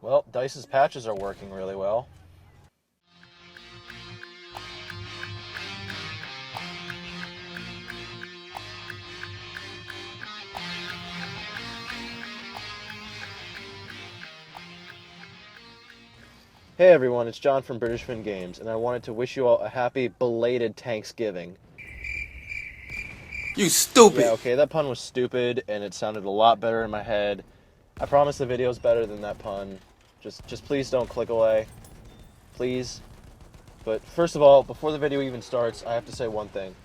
Well, Dice's patches are working really well. Hey everyone, it's John from British Fin Games, and I wanted to wish you all a happy belated Thanksgiving. You stupid! Yeah, okay, that pun was stupid, and it sounded a lot better in my head. I promise the video's better than that pun. Just please don't click away. Please. But first of all, before the video even starts, I have to say one thing.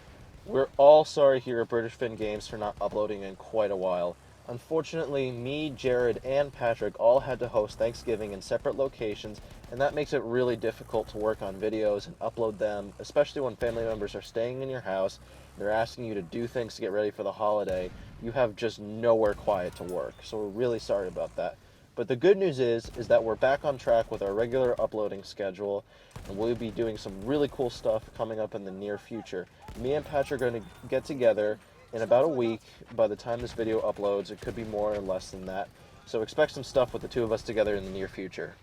We're all sorry here at British Fin Games for not uploading in quite a while. Unfortunately, me, Jared, and Patrick all had to host Thanksgiving in separate locations, and that makes it really difficult to work on videos and upload them, especially when family members are staying in your house, and they're asking you to do things to get ready for the holiday. You have just nowhere quiet to work, so we're really sorry about that. But the good news is that we're back on track with our regular uploading schedule, and we'll be doing some really cool stuff coming up in the near future. Me and Patrick are going to get together in about a week. By the time this video uploads, it could be more or less than that. So expect some stuff with the two of us together in the near future.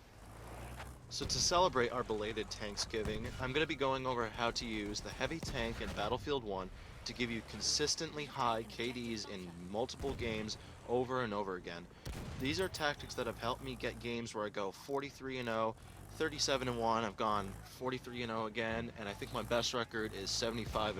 So to celebrate our belated Thanksgiving, I'm going to be going over how to use the heavy tank in Battlefield 1 to give you consistently high KDs in multiple games over and over again. These are tactics that have helped me get games where I go 43-0, 37-1, I've gone 43-0 again, and I think my best record is 75-1.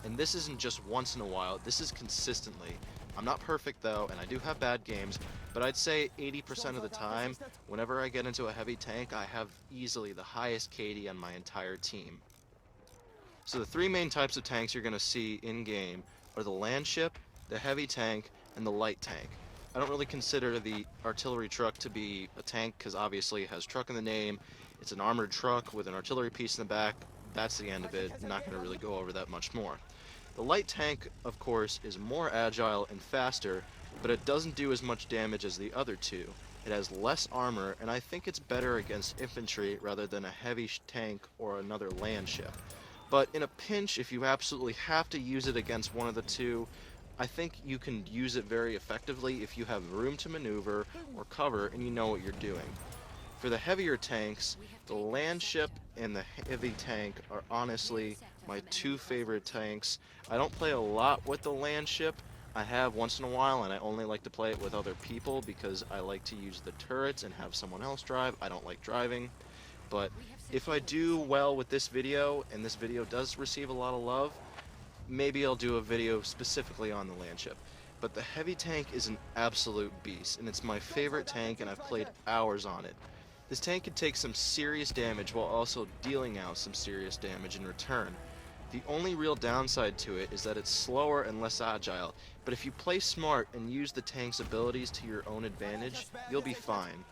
And this isn't just once in a while, this is consistently. I'm not perfect though, and I do have bad games, but I'd say 80% of the time, whenever I get into a heavy tank, I have easily the highest KD on my entire team. So the three main types of tanks you're going to see in-game are the land ship, the heavy tank, and the light tank. I don't really consider the artillery truck to be a tank because obviously it has truck in the name. It's an armored truck with an artillery piece in the back. That's the end of it. I'm not going to really go over that much more. The light tank, of course, is more agile and faster, but it doesn't do as much damage as the other two. It has less armor, and I think it's better against infantry rather than a heavy tank or another land ship. But in a pinch, if you absolutely have to use it against one of the two, I think you can use it very effectively if you have room to maneuver or cover and you know what you're doing. For the heavier tanks, the land ship and the heavy tank are honestly my two favorite tanks. I don't play a lot with the land ship. I have once in a while, and I only like to play it with other people because I like to use the turrets and have someone else drive. I don't like driving. But if I do well with this video, and this video does receive a lot of love, maybe I'll do a video specifically on the land ship. But the heavy tank is an absolute beast, and it's my favorite tank, and I've played hours on it. This tank can take some serious damage while also dealing out some serious damage in return. The only real downside to it is that it's slower and less agile, but if you play smart and use the tank's abilities to your own advantage, you'll be fine.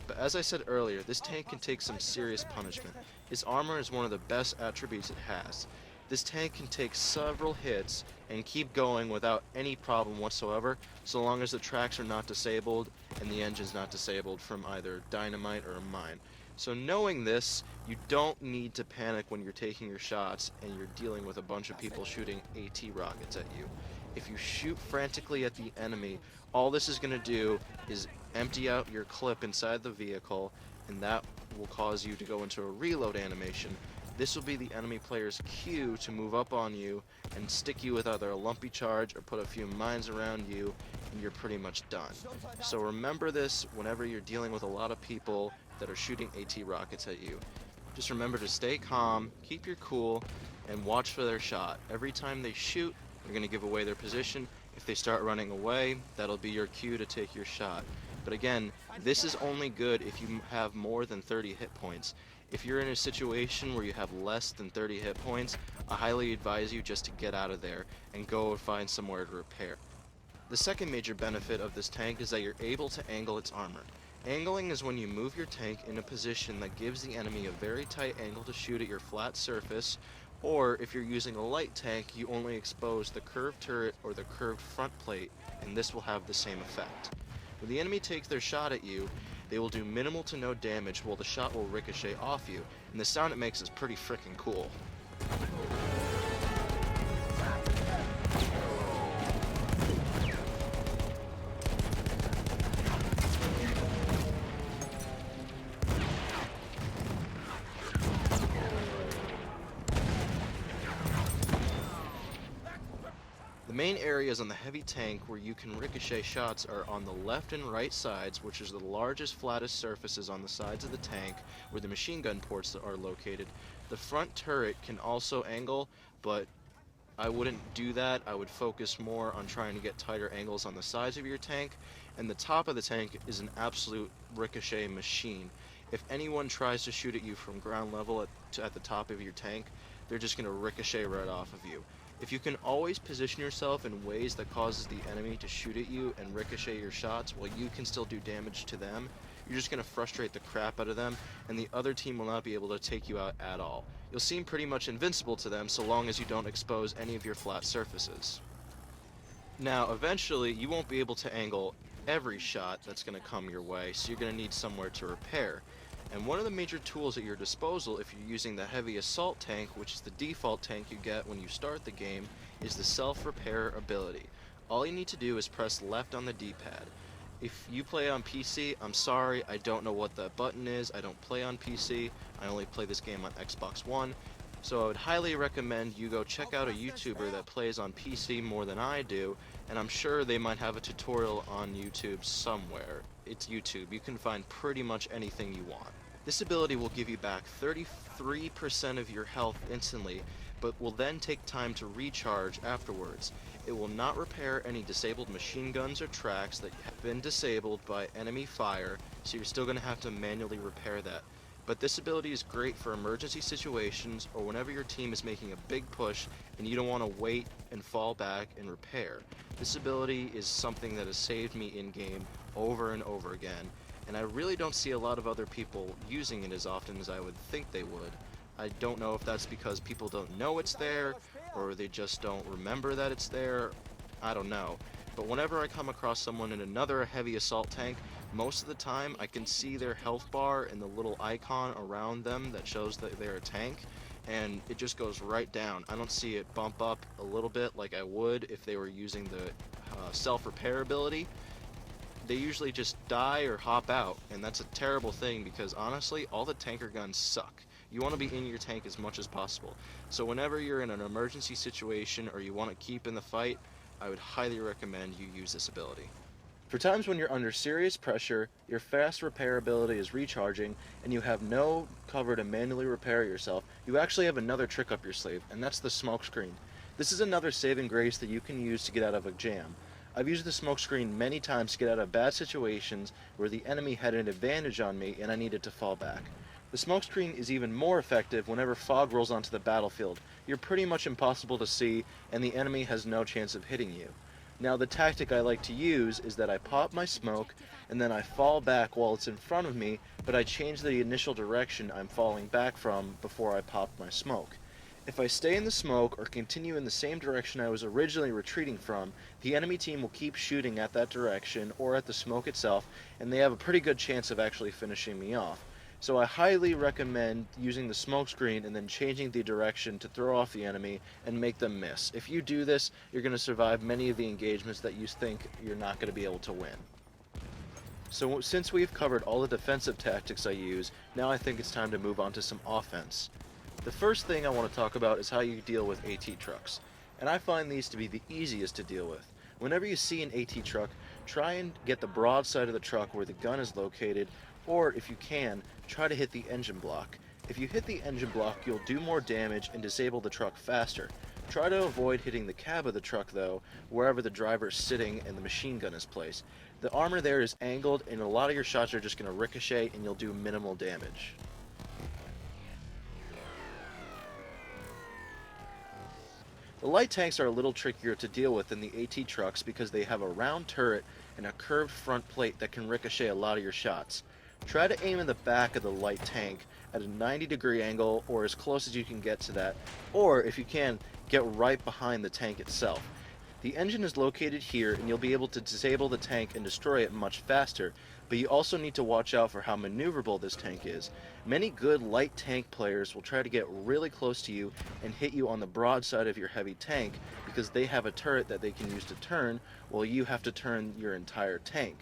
But as I said earlier, this tank can take some serious punishment. Its armor is one of the best attributes it has. This tank can take several hits and keep going without any problem whatsoever, so long as the tracks are not disabled and the engine's not disabled from either dynamite or a mine. So knowing this, you don't need to panic when you're taking your shots and you're dealing with a bunch of people shooting AT rockets at you. If you shoot frantically at the enemy, all this is going to do is empty out your clip inside the vehicle, and that will cause you to go into a reload animation. This will be the enemy player's cue to move up on you and stick you with either a lumpy charge or put a few mines around you, and you're pretty much done. So remember this whenever you're dealing with a lot of people that are shooting AT rockets at you. Just remember to stay calm, keep your cool, and watch for their shot. Every time they shoot, you're going to give away their position. If they start running away, that'll be your cue to take your shot. But again, this is only good if you have more than 30 hit points. If you're in a situation where you have less than 30 hit points, I highly advise you just to get out of there and go find somewhere to repair. The second major benefit of this tank is that you're able to angle its armor. Angling is when you move your tank in a position that gives the enemy a very tight angle to shoot at your flat surface, or if you're using a light tank, you only expose the curved turret or the curved front plate, and this will have the same effect. When the enemy takes their shot at you, they will do minimal to no damage while the shot will ricochet off you, and the sound it makes is pretty freaking cool. main areas on the heavy tank where you can ricochet shots are on the left and right sides, which is the largest, flattest surfaces on the sides of the tank where the machine gun ports are located. The front turret can also angle, but I wouldn't do that. I would focus more on trying to get tighter angles on the sides of your tank, and the top of the tank is an absolute ricochet machine. If anyone tries to shoot at you from ground level at the top of your tank, they're just going to ricochet right off of you. If you can always position yourself in ways that causes the enemy to shoot at you and ricochet your shots while you can still do damage to them, you're just going to frustrate the crap out of them, and the other team will not be able to take you out at all. You'll seem pretty much invincible to them so long as you don't expose any of your flat surfaces. Now, eventually, you won't be able to angle every shot that's going to come your way, so you're going to need somewhere to repair. And one of the major tools at your disposal if you're using the heavy assault tank, which is the default tank you get when you start the game, is the self-repair ability. All you need to do is press left on the D-pad. If you play on PC, I'm sorry, I don't know what that button is. I don't play on PC. I only play this game on Xbox One. So I would highly recommend you go check out a YouTuber that plays on PC more than I do, and I'm sure they might have a tutorial on YouTube somewhere. It's YouTube. You can find pretty much anything you want. This ability will give you back 33% of your health instantly, but will then take time to recharge afterwards. It will not repair any disabled machine guns or tracks that have been disabled by enemy fire, so you're still going to have to manually repair that. But this ability is great for emergency situations or whenever your team is making a big push and you don't want to wait and fall back and repair. This ability is something that has saved me in-game over and over again, and I really don't see a lot of other people using it as often as I would think they would. I don't know if that's because people don't know it's there, or they just don't remember that it's there. I don't know. But whenever I come across someone in another heavy assault tank, most of the time I can see their health bar and the little icon around them that shows that they're a tank, and it just goes right down. I don't see it bump up a little bit like I would if they were using the self-repair ability. They usually just die or hop out, and that's a terrible thing because honestly, all the tanker guns suck. You want to be in your tank as much as possible. So whenever you're in an emergency situation or you want to keep in the fight, I would highly recommend you use this ability. For times when you're under serious pressure, your fast repair ability is recharging, and you have no cover to manually repair yourself, you actually have another trick up your sleeve, and that's the smoke screen. This is another saving grace that you can use to get out of a jam. I've used the smoke screen many times to get out of bad situations where the enemy had an advantage on me and I needed to fall back. The smoke screen is even more effective whenever fog rolls onto the battlefield. You're pretty much impossible to see, and the enemy has no chance of hitting you. Now, the tactic I like to use is that I pop my smoke, and then I fall back while it's in front of me, but I change the initial direction I'm falling back from before I pop my smoke. If I stay in the smoke or continue in the same direction I was originally retreating from, the enemy team will keep shooting at that direction or at the smoke itself, and they have a pretty good chance of actually finishing me off. So I highly recommend using the smoke screen and then changing the direction to throw off the enemy and make them miss. If you do this, you're going to survive many of the engagements that you think you're not going to be able to win. So since we've covered all the defensive tactics I use, now I think it's time to move on to some offense. The first thing I want to talk about is how you deal with AT trucks, and I find these to be the easiest to deal with. Whenever you see an AT truck, try and get the broad side of the truck where the gun is located, or if you can, try to hit the engine block. If you hit the engine block, you'll do more damage and disable the truck faster. Try to avoid hitting the cab of the truck though, wherever the driver is sitting and the machine gun is placed. The armor there is angled and a lot of your shots are just going to ricochet and you'll do minimal damage. The light tanks are a little trickier to deal with than the AT trucks because they have a round turret and a curved front plate that can ricochet a lot of your shots. Try to aim in the back of the light tank at a 90-degree angle or as close as you can get to that, or if you can, get right behind the tank itself. The engine is located here and you'll be able to disable the tank and destroy it much faster, but you also need to watch out for how maneuverable this tank is. Many good light tank players will try to get really close to you and hit you on the broad side of your heavy tank because they have a turret that they can use to turn while you have to turn your entire tank.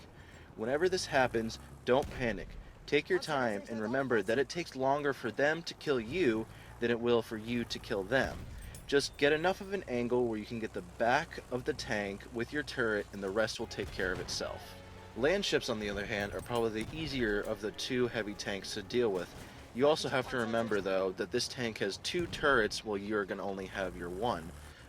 Whenever this happens, don't panic. Take your time and remember that it takes longer for them to kill you than it will for you to kill them. Just get enough of an angle where you can get the back of the tank with your turret and the rest will take care of itself. Land ships, on the other hand, are probably the easier of the two heavy tanks to deal with. You also have to remember, though, that this tank has 2 turrets while you're going to only have your 1.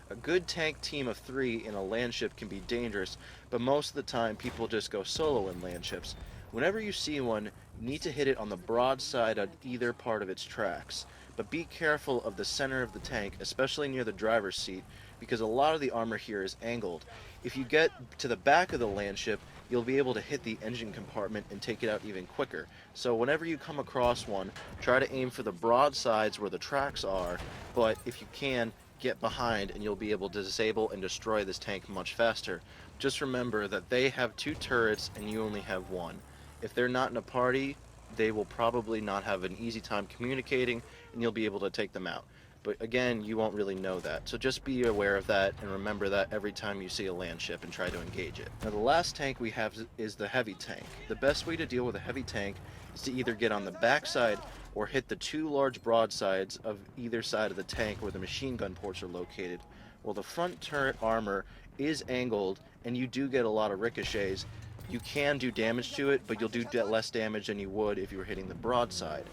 A good tank team of 3 in a land ship can be dangerous, but most of the time people just go solo in land ships. Whenever you see one, you need to hit it on the broad side of either part of its tracks. But be careful of the center of the tank, especially near the driver's seat, because a lot of the armor here is angled. If you get to the back of the land ship, you'll be able to hit the engine compartment and take it out even quicker. So whenever you come across one, try to aim for the broad sides where the tracks are, but if you can, get behind and you'll be able to disable and destroy this tank much faster. Just remember that they have 2 turrets and you only have 1. If they're not in a party, they will probably not have an easy time communicating and you'll be able to take them out. But again, you won't really know that. So just be aware of that and remember that every time you see a land ship and try to engage it. Now the last tank we have is the heavy tank. The best way to deal with a heavy tank is to either get on the backside or hit the 2 large broadsides of either side of the tank where the machine gun ports are located. Well, the front turret armor is angled and you do get a lot of ricochets. You can do damage to it, but you'll do less damage than you would if you were hitting the broadside.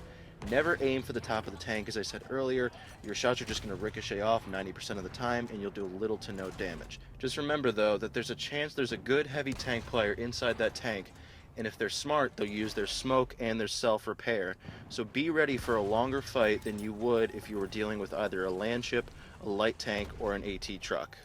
Never aim for the top of the tank, as I said earlier. Your shots are just going to ricochet off 90% of the time and you'll do little to no damage. Just remember though that there's a chance there's a good heavy tank player inside that tank, and if they're smart they'll use their smoke and their self-repair. So be ready for a longer fight than you would if you were dealing with either a land ship, a light tank, or an AT truck.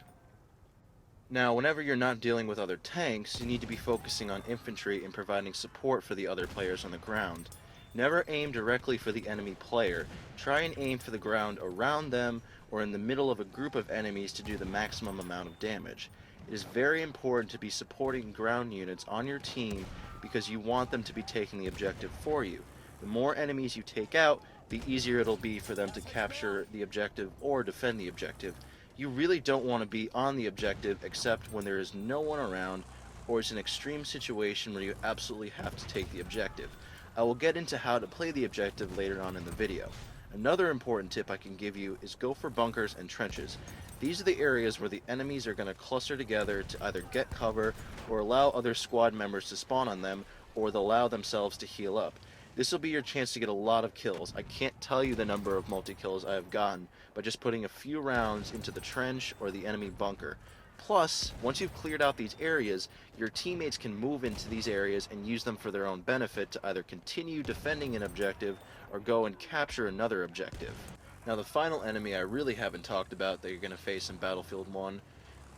Now, whenever you're not dealing with other tanks, you need to be focusing on infantry and providing support for the other players on the ground. Never aim directly for the enemy player. Try and aim for the ground around them or in the middle of a group of enemies to do the maximum amount of damage. It is very important to be supporting ground units on your team because you want them to be taking the objective for you. The more enemies you take out, the easier it'll be for them to capture the objective or defend the objective. You really don't want to be on the objective except when there is no one around or it's an extreme situation where you absolutely have to take the objective. I will get into how to play the objective later on in the video. Another important tip I can give you is go for bunkers and trenches. These are the areas where the enemies are going to cluster together to either get cover or allow other squad members to spawn on them, or they'll allow themselves to heal up. This will be your chance to get a lot of kills. I can't tell you the number of multi-kills I have gotten by just putting a few rounds into the trench or the enemy bunker. Plus, once you've cleared out these areas, your teammates can move into these areas and use them for their own benefit to either continue defending an objective or go and capture another objective. Now the final enemy I really haven't talked about that you're going to face in Battlefield 1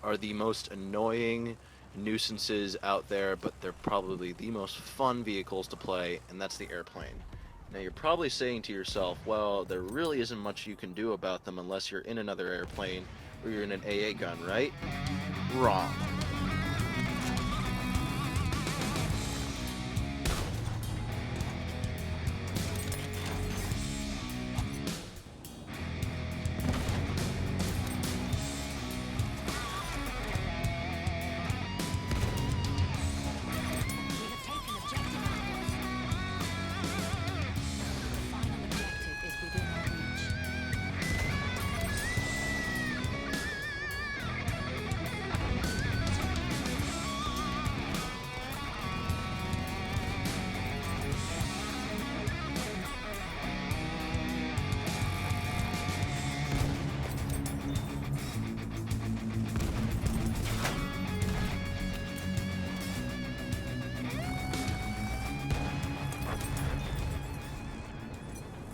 are the most annoying nuisances out there, but they're probably the most fun vehicles to play, and that's the airplane. Now you're probably saying to yourself, well, there really isn't much you can do about them unless you're in another airplane or you're in an AA gun, right? Wrong.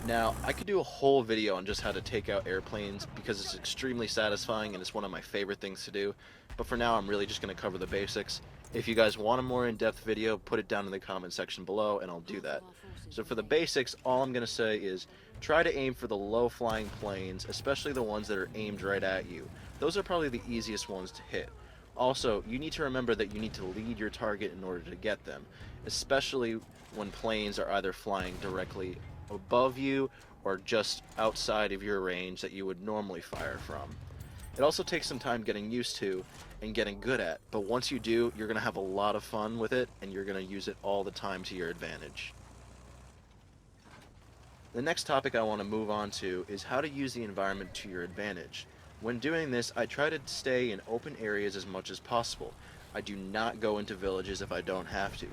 Now, I could do a whole video on just how to take out airplanes because it's extremely satisfying and it's one of my favorite things to do, but for now I'm really just going to cover the basics. If you guys want a more in-depth video, put it down in the comment section below and I'll do that. So for the basics, all I'm going to say is try to aim for the low-flying planes, especially the ones that are aimed right at you. Those are probably the easiest ones to hit. Also, you need to remember that you need to lead your target in order to get them, especially when planes are either flying directly above you or just outside of your range that you would normally fire from. It also takes some time getting used to and getting good at, but once you do, you're going to have a lot of fun with it and you're going to use it all the time to your advantage. The next topic I want to move on to is how to use the environment to your advantage. When doing this, I try to stay in open areas as much as possible. I do not go into villages if I don't have to.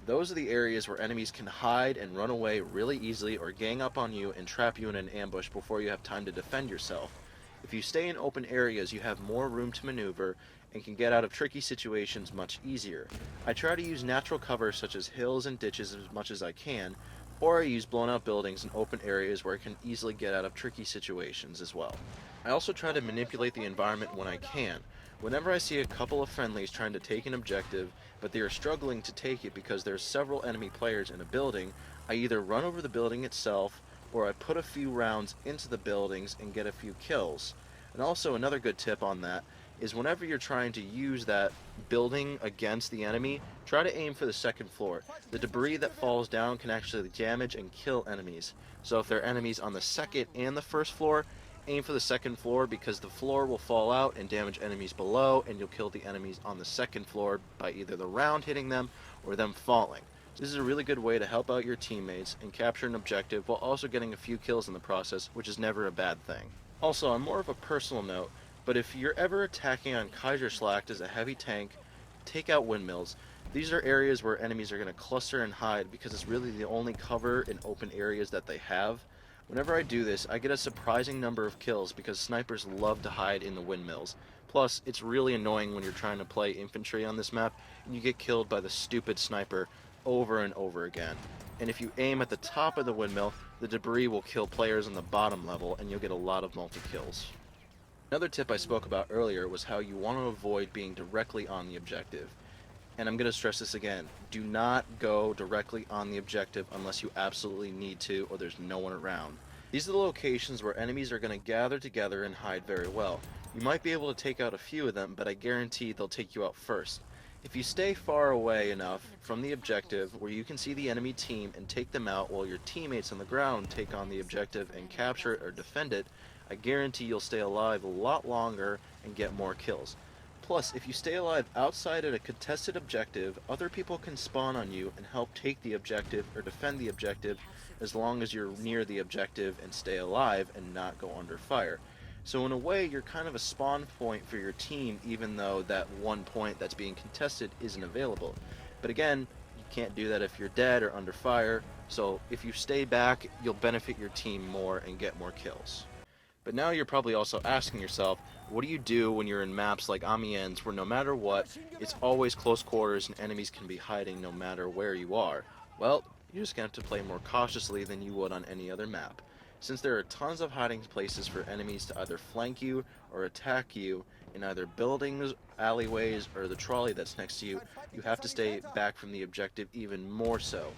Those are the areas where enemies can hide and run away really easily or gang up on you and trap you in an ambush before you have time to defend yourself. If you stay in open areas, you have more room to maneuver and can get out of tricky situations much easier. I try to use natural cover such as hills and ditches as much as I can, or I use blown out buildings and open areas where I can easily get out of tricky situations as well. I also try to manipulate the environment when I can. Whenever I see a couple of friendlies trying to take an objective, but they are struggling to take it because there are several enemy players in a building, I either run over the building itself, or I put a few rounds into the buildings and get a few kills. And also another good tip on that is whenever you're trying to use that building against the enemy, try to aim for the second floor. The debris that falls down can actually damage and kill enemies. So if there are enemies on the second and the first floor, aim for the second floor because the floor will fall out and damage enemies below, and you'll kill the enemies on the second floor by either the round hitting them or them falling. This is a really good way to help out your teammates and capture an objective while also getting a few kills in the process, which is never a bad thing. Also, on more of a personal note, but if you're ever attacking on Kaiserslacht as a heavy tank, take out windmills. These are areas where enemies are going to cluster and hide because it's really the only cover in open areas that they have. Whenever I do this, I get a surprising number of kills because snipers love to hide in the windmills. Plus, it's really annoying when you're trying to play infantry on this map and you get killed by the stupid sniper over and over again. And if you aim at the top of the windmill, the debris will kill players on the bottom level and you'll get a lot of multi-kills. Another tip I spoke about earlier was how you want to avoid being directly on the objective. And I'm going to stress this again, do not go directly on the objective unless you absolutely need to or there's no one around. These are the locations where enemies are going to gather together and hide very well. You might be able to take out a few of them, but I guarantee they'll take you out first. If you stay far away enough from the objective where you can see the enemy team and take them out while your teammates on the ground take on the objective and capture it or defend it, I guarantee you'll stay alive a lot longer and get more kills. Plus, if you stay alive outside at a contested objective, other people can spawn on you and help take the objective or defend the objective as long as you're near the objective and stay alive and not go under fire. So in a way, you're kind of a spawn point for your team even though that one point that's being contested isn't available. But again, you can't do that if you're dead or under fire, so if you stay back, you'll benefit your team more and get more kills. But now you're probably also asking yourself, what do you do when you're in maps like Amiens where no matter what, it's always close quarters and enemies can be hiding no matter where you are? Well, you're just going to have to play more cautiously than you would on any other map. Since there are tons of hiding places for enemies to either flank you or attack you in either buildings, alleyways, or the trolley that's next to you, you have to stay back from the objective even more so.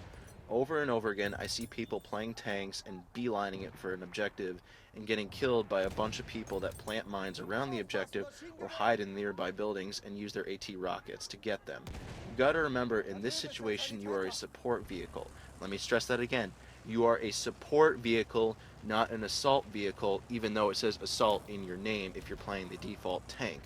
Over and over again, I see people playing tanks and beelining it for an objective and getting killed by a bunch of people that plant mines around the objective or hide in nearby buildings and use their AT rockets to get them. You gotta remember, in this situation, you are a support vehicle. Let me stress that again. You are a support vehicle, not an assault vehicle, even though it says assault in your name if you're playing the default tank.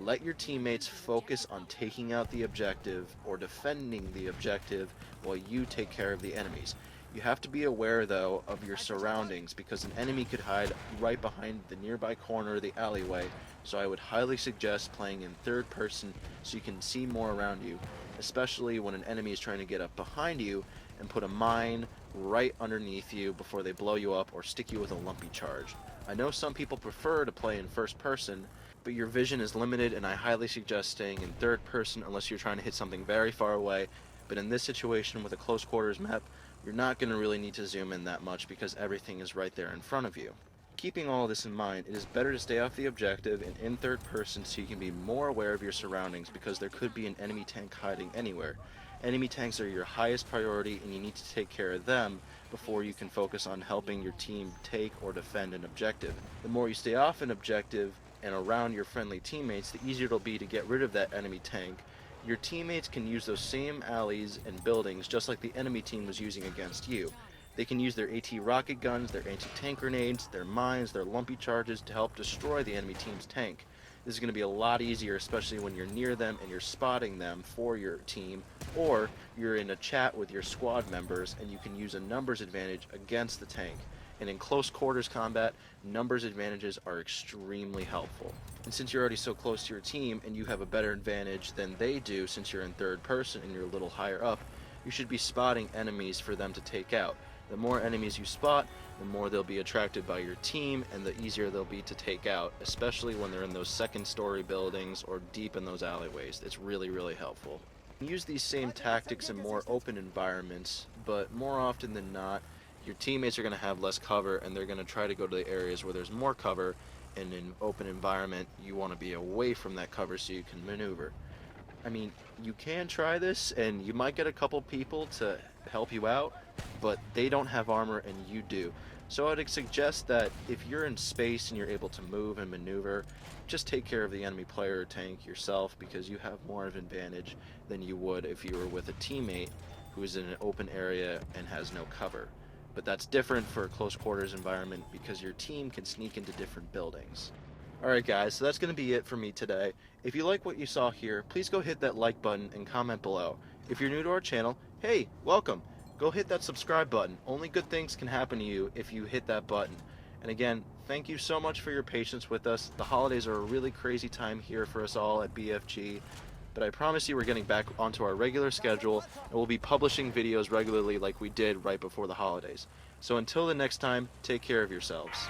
Let your teammates focus on taking out the objective or defending the objective while you take care of the enemies. You have to be aware though of your surroundings because an enemy could hide right behind the nearby corner of the alleyway, so I would highly suggest playing in third person so you can see more around you, especially when an enemy is trying to get up behind you and put a mine right underneath you before they blow you up or stick you with a lumpy charge. I know some people prefer to play in first person, but your vision is limited and I highly suggest staying in third person unless you're trying to hit something very far away. But in this situation with a close quarters map, you're not going to really need to zoom in that much because everything is right there in front of you. Keeping all this in mind, it is better to stay off the objective and in third person so you can be more aware of your surroundings because there could be an enemy tank hiding anywhere. Enemy tanks are your highest priority and you need to take care of them before you can focus on helping your team take or defend an objective. The more you stay off an objective and around your friendly teammates, the easier it'll be to get rid of that enemy tank. Your teammates can use those same alleys and buildings just like the enemy team was using against you. They can use their AT rocket guns, their anti-tank grenades, their mines, their lumpy charges to help destroy the enemy team's tank. This is going to be a lot easier, especially when you're near them and you're spotting them for your team, or you're in a chat with your squad members and you can use a numbers advantage against the tank. And in close quarters combat, numbers advantages are extremely helpful. And since you're already so close to your team and you have a better advantage than they do since you're in third person and you're a little higher up, you should be spotting enemies for them to take out. The more enemies you spot, the more they'll be attracted by your team and the easier they'll be to take out, especially when they're in those second story buildings or deep in those alleyways. It's really, really helpful. Use these same tactics in more open environments, but more often than not, your teammates are going to have less cover and they're going to try to go to the areas where there's more cover, and in an open environment, you want to be away from that cover so you can maneuver. I mean, you can try this and you might get a couple people to help you out, but they don't have armor and you do. So I'd suggest that if you're in space and you're able to move and maneuver, just take care of the enemy player or tank yourself, because you have more of an advantage than you would if you were with a teammate who is in an open area and has no cover. But that's different for a close quarters environment because your team can sneak into different buildings. Alright guys, so that's going to be it for me today. If you like what you saw here, please go hit that like button and comment below. If you're new to our channel, hey, welcome! Go hit that subscribe button. Only good things can happen to you if you hit that button. And again, thank you so much for your patience with us. The holidays are a really crazy time here for us all at BFG, but I promise you we're getting back onto our regular schedule and we'll be publishing videos regularly like we did right before the holidays. So until the next time, take care of yourselves.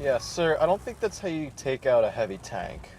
Yeah, sir, I don't think that's how you take out a heavy tank.